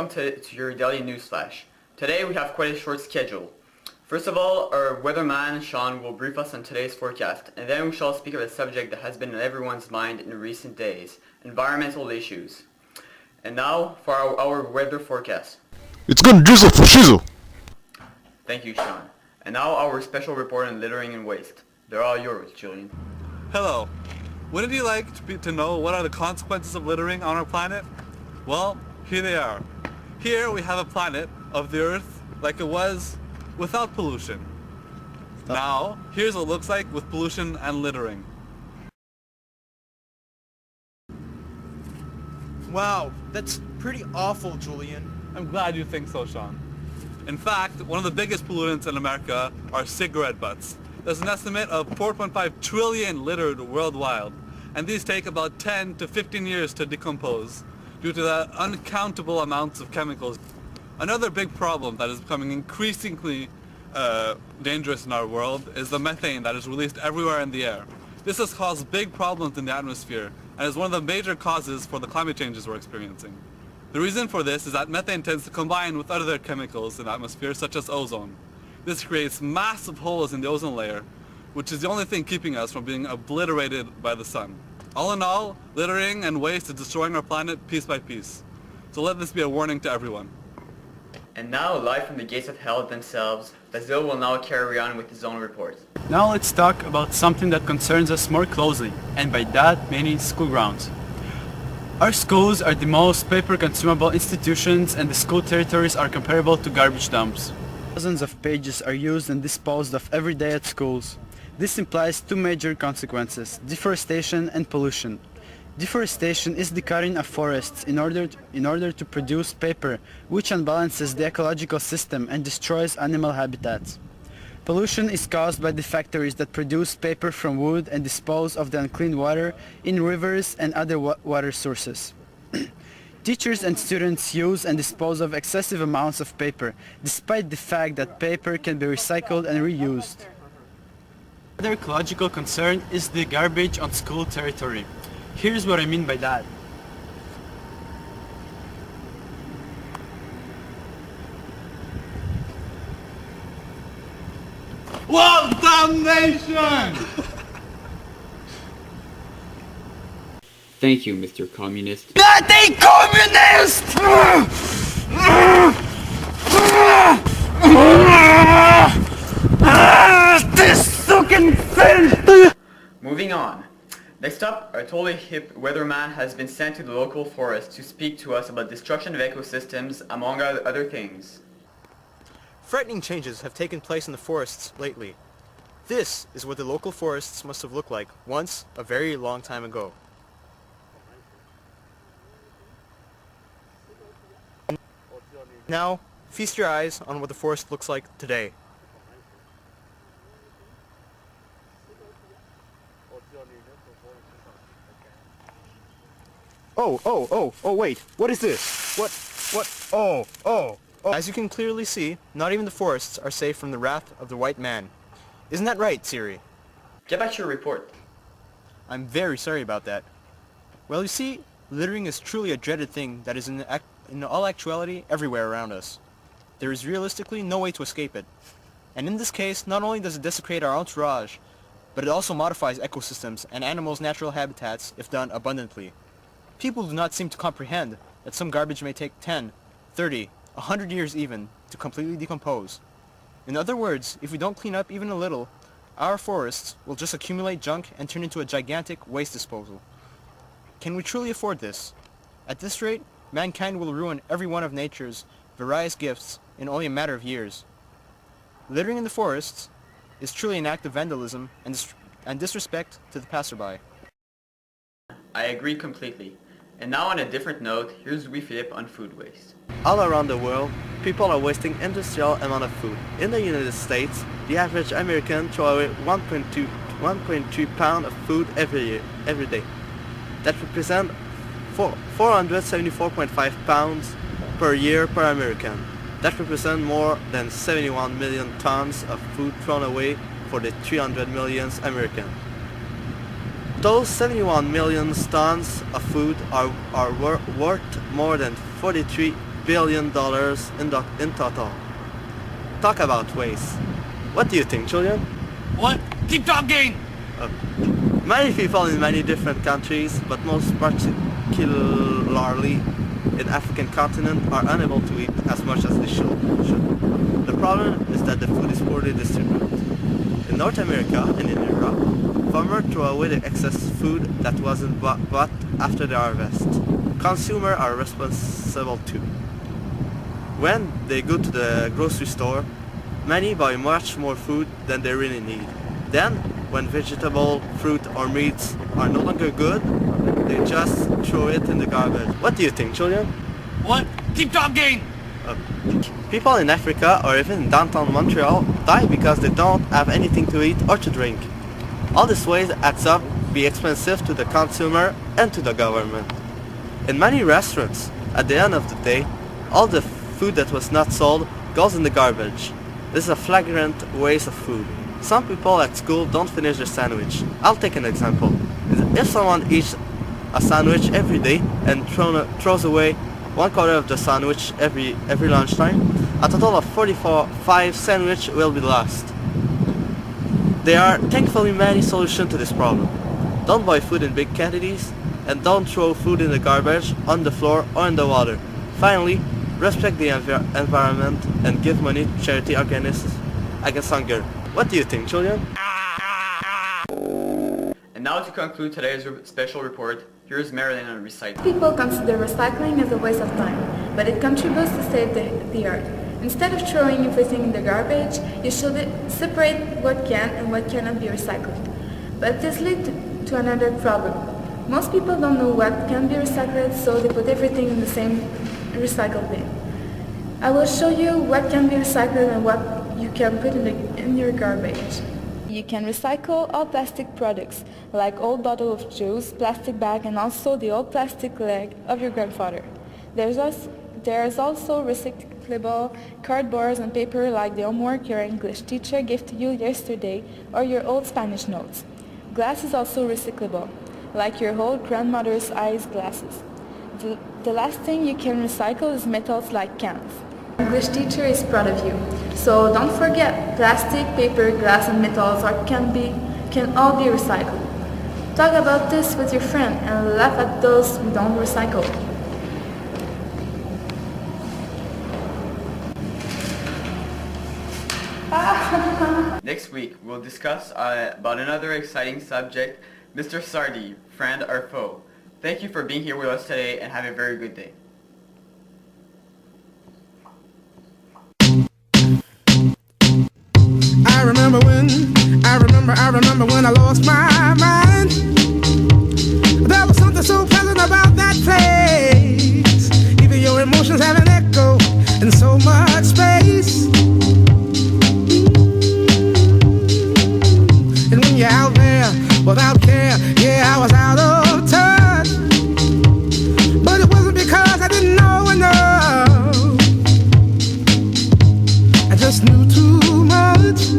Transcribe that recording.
welcome to your daily news flash. Today we have quite a short schedule. First of all, our weatherman Sean will brief us on today's forecast, and then we shall speak of a subject that has been on everyone's mind in recent days, environmental issues. And now for our weather forecast. It's gonna drizzle for shizzle! Thank you, Sean. And now our special report on littering and waste. They're all yours, Julian. Hello. Wouldn't you like to know what are the consequences of littering on our planet? Well, here they are. Here we have a planet of the Earth like it was without pollution. Now, here's what it looks like with pollution and littering. Wow, that's pretty awful, Julian. I'm glad you think so, Sean. In fact, one of the biggest pollutants in America are cigarette butts. There's an estimate of 4.5 trillion littered worldwide, and these take about 10 to 15 years to decompose due to the uncountable amounts of chemicals. Another big problem that is becoming increasingly dangerous in our world is the methane that is released everywhere in the air. This has caused big problems in the atmosphere and is one of the major causes for the climate changes we're experiencing. The reason for this is that methane tends to combine with other chemicals in the atmosphere, such as ozone. This creates massive holes in the ozone layer, which is the only thing keeping us from being obliterated by the sun. All in all, littering and waste is destroying our planet piece by piece. So let this be a warning to everyone. And now, live from the gates of hell themselves, Basil will now carry on with his own report. Now let's talk about something that concerns us more closely, and by that meaning school grounds. Our schools are the most paper-consumable institutions, and the school territories are comparable to garbage dumps. Thousands of pages are used and disposed of every day at schools. This implies two major consequences: deforestation and pollution. Deforestation is the cutting of forests in order to produce paper, which unbalances the ecological system and destroys animal habitats. Pollution is caused by the factories that produce paper from wood and dispose of the unclean water in rivers and other water sources. Teachers and students use and dispose of excessive amounts of paper, despite the fact that paper can be recycled and reused. Another ecological concern is the garbage on school territory. Here's what I mean by that. Well, damnation! Thank you, Mr. Communist. Bloody communist! This fucking filth! Moving on. Next up, our totally hip weatherman has been sent to the local forest to speak to us about destruction of ecosystems, among other things. Frightening changes have taken place in the forests lately. This is what the local forests must have looked like once, a very long time ago. Now, feast your eyes on what the forest looks like today. Oh, wait, what is this? Oh. As you can clearly see, not even the forests are safe from the wrath of the white man. Isn't that right, Siri? Get back to your report. I'm very sorry about that. Well, you see, littering is truly a dreaded thing that is in all actuality everywhere around us. There is realistically no way to escape it. And in this case, not only does it desecrate our entourage, but it also modifies ecosystems and animals' natural habitats if done abundantly. People do not seem to comprehend that some garbage may take 10, 30, 100 years even to completely decompose. In other words, if we don't clean up even a little, our forests will just accumulate junk and turn into a gigantic waste disposal. Can we truly afford this? At this rate, mankind will ruin every one of nature's various gifts in only a matter of years. Littering in the forests is truly an act of vandalism and disrespect to the passerby. I agree completely. And now on a different note, here's Louis-Philippe on food waste. All around the world, people are wasting industrial amount of food. In the United States, the average American throws away 1.3 pounds of food every day. That represents 474.5 pounds per year per American. That represents more than 71 million tons of food thrown away for the 300 million Americans. Those 71 million tons of food are worth more than 43 billion in total. Talk about waste. What do you think, Julian? What? Keep talking! Many people in many different countries, but most particularly in African continent, are unable to eat as much as they should. The problem is that the food is poorly distributed. In North America and in Europe, farmers throw away the excess food that wasn't bought after the harvest. Consumers are responsible too. When they go to the grocery store, many buy much more food than they really need. Then, when vegetable, fruit or meats are no longer good, they just throw it in the garbage. What do you think, Julian? What? Keep talking! People in Africa or even in downtown Montreal die because they don't have anything to eat or to drink. All this waste adds up, be expensive to the consumer and to the government. In many restaurants, at the end of the day, all the food that was not sold goes in the garbage. This is a flagrant waste of food. Some people at school don't finish their sandwich. I'll take an example. If someone eats a sandwich every day and throws away 1/4 of the sandwich every lunchtime, a total of 45 sandwiches will be lost. There are thankfully many solutions to this problem. Don't buy food in big quantities and don't throw food in the garbage, on the floor or in the water. Finally, respect the environment and give money to charity organizations against hunger. What do you think, Julian? And now to conclude today's special report, here's Marilyn on recycling. People consider recycling as a waste of time, but it contributes to save the earth. Instead of throwing everything in the garbage, you should separate what can and what cannot be recycled. But this leads to another problem. Most people don't know what can be recycled, so they put everything in the same recycle bin. I will show you what can be recycled and what you can put in your garbage. You can recycle all plastic products, like old bottle of juice, plastic bag, and also the old plastic leg of your grandfather. There's also recyclable cardboards and paper like the homework your English teacher gave to you yesterday or your old Spanish notes. Glass is also recyclable, like your old grandmother's eyes glasses. The last thing you can recycle is metals like cans. English teacher is proud of you. So don't forget, plastic, paper, glass and metals can all be recycled. Talk about this with your friend and laugh at those who don't recycle. Next week, we'll discuss about another exciting subject, Mr. Sardi, friend or foe. Thank you for being here with us today and have a very good day. I remember when I lost my mind. There was something so pleasant about that place. Even your emotions have an echo in so much space. And when you're out there without care, yeah, I was out of touch. But it wasn't because I didn't know enough. I just knew too much.